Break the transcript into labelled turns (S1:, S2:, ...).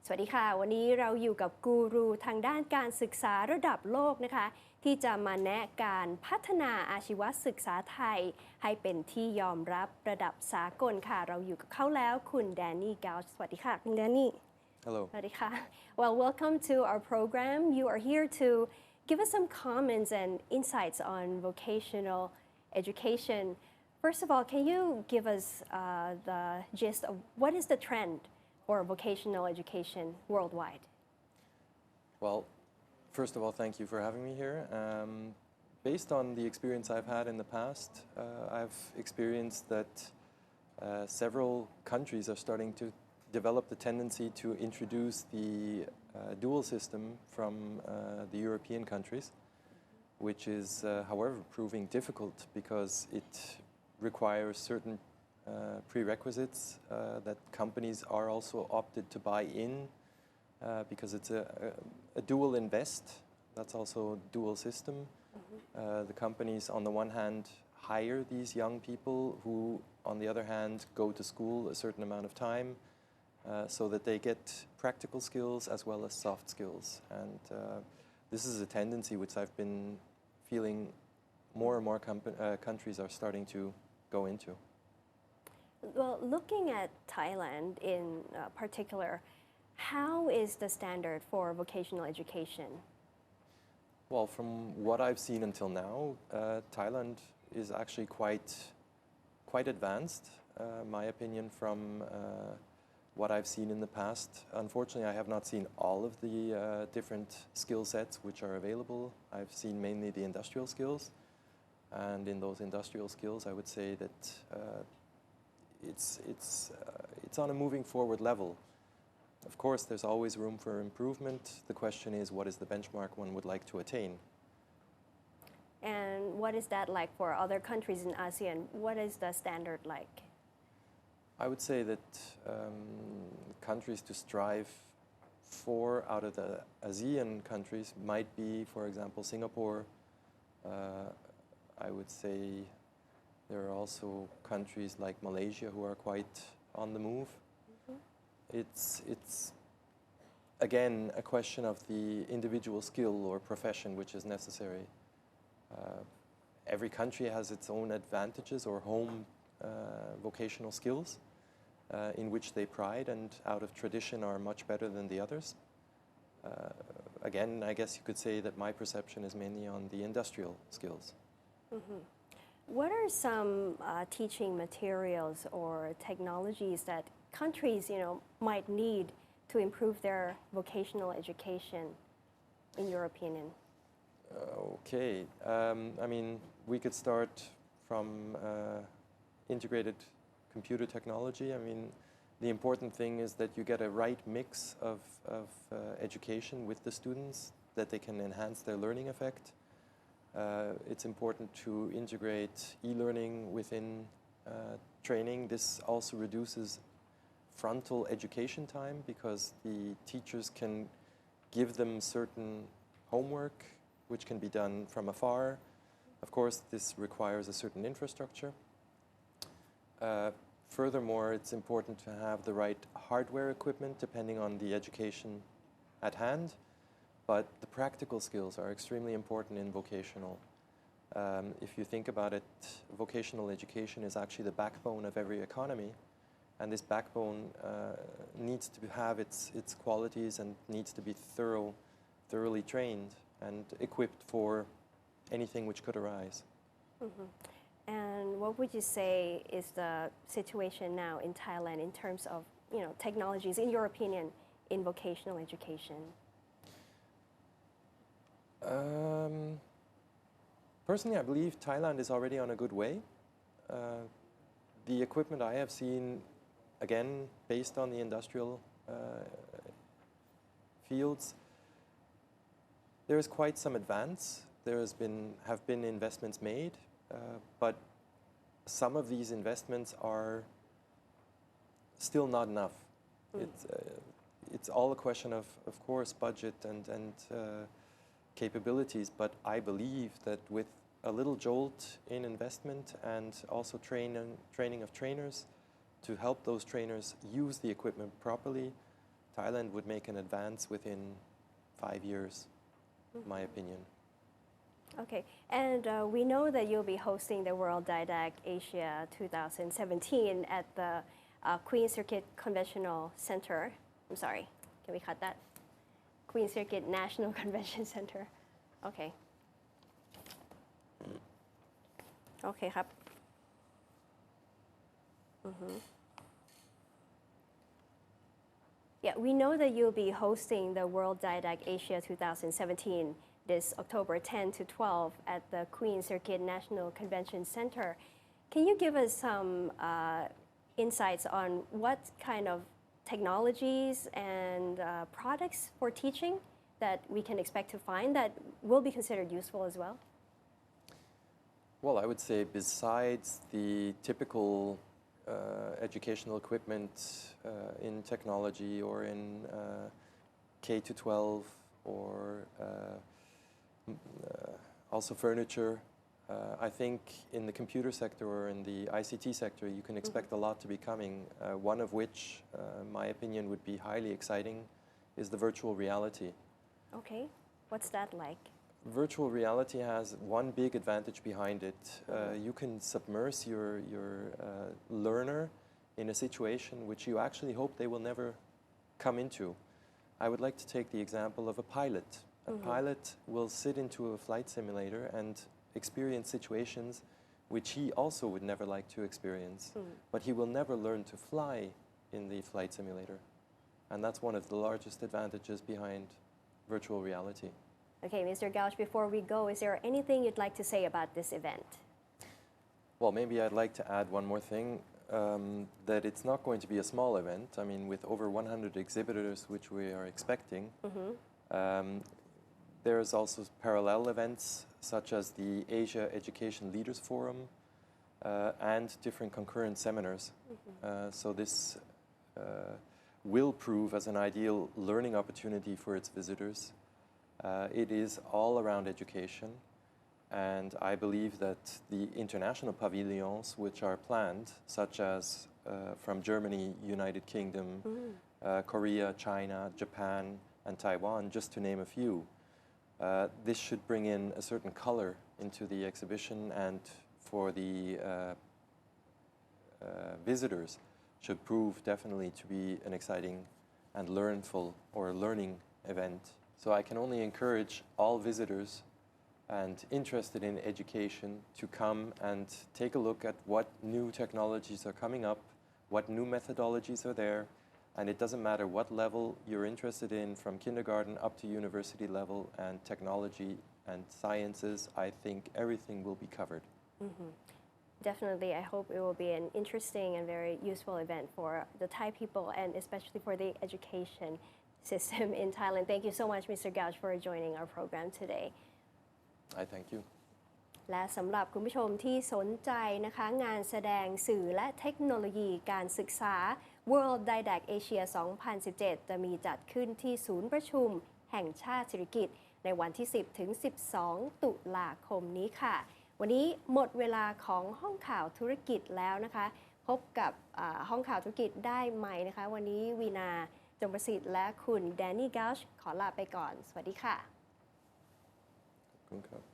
S1: สวัสดีค่ะวันนี้เราอยู่กับกูรูทางด้านการศึกษาระดับโลกนะคะที่จะมาแนะการพัฒนาอาชีวศึกษาไทยให้เป็นที่ยอมรับระดับสากลค่ะเราอยู่กับเขาแล้วคุณแดนนี่เกาสวัสดีค่ะคุณแดนนี่
S2: Hello.
S1: สวัสดีค่ะ Well, welcome to our program. You are here to give us some comments and insights on vocational education. First of all, can you give us the gist of what is the trend for vocational education worldwide?
S2: Well, first of all, thank you for having me here. Based on the experience I've had in the past, I've experienced that several countries are starting to develop the tendency to introduce the dual system from the European countries, which is, however, proving difficult because it requires certain prerequisites that companies are also opted to buy in because it's a dual invest. That's also a dual system. The companies, on the one hand, hire these young people who, on the other hand, go to school a certain amount of time so that they get practical skills as well as soft skills. And this is a tendency which I've been feeling more and more countries are starting to go into.
S1: Well, looking at Thailand in particular, how is the standard for vocational education?
S2: Well, from what I've seen until now, Thailand is actually quite advanced, my opinion, from what I've seen in the past. Unfortunately, I have not seen all of the different skill sets which are available. I've seen mainly the industrial skills. And in those industrial skills, I would say that it's on a moving forward level. Of course, there's always room for improvement. The question is, what is the benchmark one would like to attain?
S1: And what is that like for other countries in ASEAN? What is the standard like?
S2: I would say that countries to strive for out of the ASEAN countries might be, for example, Singapore. I would say there are also countries like Malaysia who are quite on the move. It's again a question of the individual skill or profession which is necessary. Every country has its own advantages or home vocational skills in which they pride and out of tradition are much better than the others. Again, I guess you could say that my perception is mainly on the industrial skills.
S1: What are some teaching materials or technologies that countries, might need to improve their vocational education, in your opinion?
S2: Okay. I mean, we could start from integrated computer technology. I mean, the important thing is that you get a right mix of education with the students, that they can enhance their learning effect. It's important to integrate e-learning within training. This also reduces frontal education time because the teachers can give them certain homework which can be done from afar. Of course, this requires a certain infrastructure. Furthermore, it's important to have the right hardware equipment depending on the education at hand. But the practical skills are extremely important in vocational. If you think about it, vocational education is actually the backbone of every economy. And this backbone needs to have its qualities and needs to be thoroughly trained and equipped for anything which could arise.
S1: And what would you say is the situation now in Thailand in terms of, technologies, in your opinion, in vocational education?
S2: Personally, I believe Thailand is already on a good way. The equipment I have seen, again, based on the industrial fields, there is quite some advance. There have been investments made, but some of these investments are still not enough. It's all a question of course, budget and capabilities, but I believe that with a little jolt in investment and also training of trainers to help those trainers use the equipment properly, Thailand would make an advance within 5 years, my opinion.
S1: Okay, and we know that you'll be hosting the World DIDAC Asia 2017 at the Queen Circuit Conventional Center. I'm sorry, can we cut that? Queen Circuit National Convention Center. Okay. Okay ครับ Yeah, we know that you'll be hosting the World DIDAC Asia 2017 this October 10 to 12 at the Queen Circuit National Convention Center. Can you give us some insights on what kind of technologies and products for teaching that we can expect to find that will be considered useful as well?
S2: Well, I would say besides the typical educational equipment in technology or in K-12 or also furniture, I think in the computer sector or in the ICT sector you can expect a lot to be coming, one of which, my opinion, would be highly exciting is the virtual reality.
S1: Okay, what's that like?
S2: Virtual reality has one big advantage behind it. You can submerge your learner in a situation which you actually hope they will never come into. I would like to take the example of a pilot. A pilot will sit into a flight simulator and experience situations which he also would never like to experience. But he will never learn to fly in the flight simulator. And that's one of the largest advantages behind virtual reality.
S1: Okay, Mr. Gauch, before we go, is there anything you'd like to say about this event?
S2: Well, maybe I'd like to add one more thing, that it's not going to be a small event. I mean, with over 100 exhibitors, which we are expecting, there's also parallel events, such as the Asia Education Leaders Forum and different concurrent seminars. So this will prove as an ideal learning opportunity for its visitors. It is all around education, and I believe that the international pavilions which are planned, such as from Germany, United Kingdom, Korea, China, Japan, and Taiwan, just to name a few, this should bring in a certain color into the exhibition, and for the visitors should prove definitely to be an exciting and learning event. So I can only encourage all visitors and interested in education to come and take a look at what new technologies are coming up, what new methodologies are there, and it doesn't matter what level you're interested in, from kindergarten up to university level, and technology and sciences, I think everything will be covered.
S1: Definitely, I hope it will be an interesting and very useful event for the Thai people and especially for the education system in Thailand. Thank you so much, Mr. Gauch, for joining our program today.
S2: I thank you.
S1: และสำหรับคุณผู้ชมที่สนใจนะคะงานแสดงสื่อและเทคโนโลยีการศึกษา World DIDAC Asia 2017 จะมีจัดขึ้นที่ศูนย์ประชุมแห่งชาติสิริกิติ์ในวันที่ 10 ถึง 12 ตุลาคมนี้ค่ะ วันนี้หมดเวลาของห้องข่าวธุรกิจแล้วนะคะพบกับห้องข่าวธุรกิจได้ใหม่นะคะวันนี้วีนาจงประสิทธิ์และคุณแดนนี่ Gauch ขอลาไปก่อนสวัสดีค่ะ
S2: ขอบคุณครับ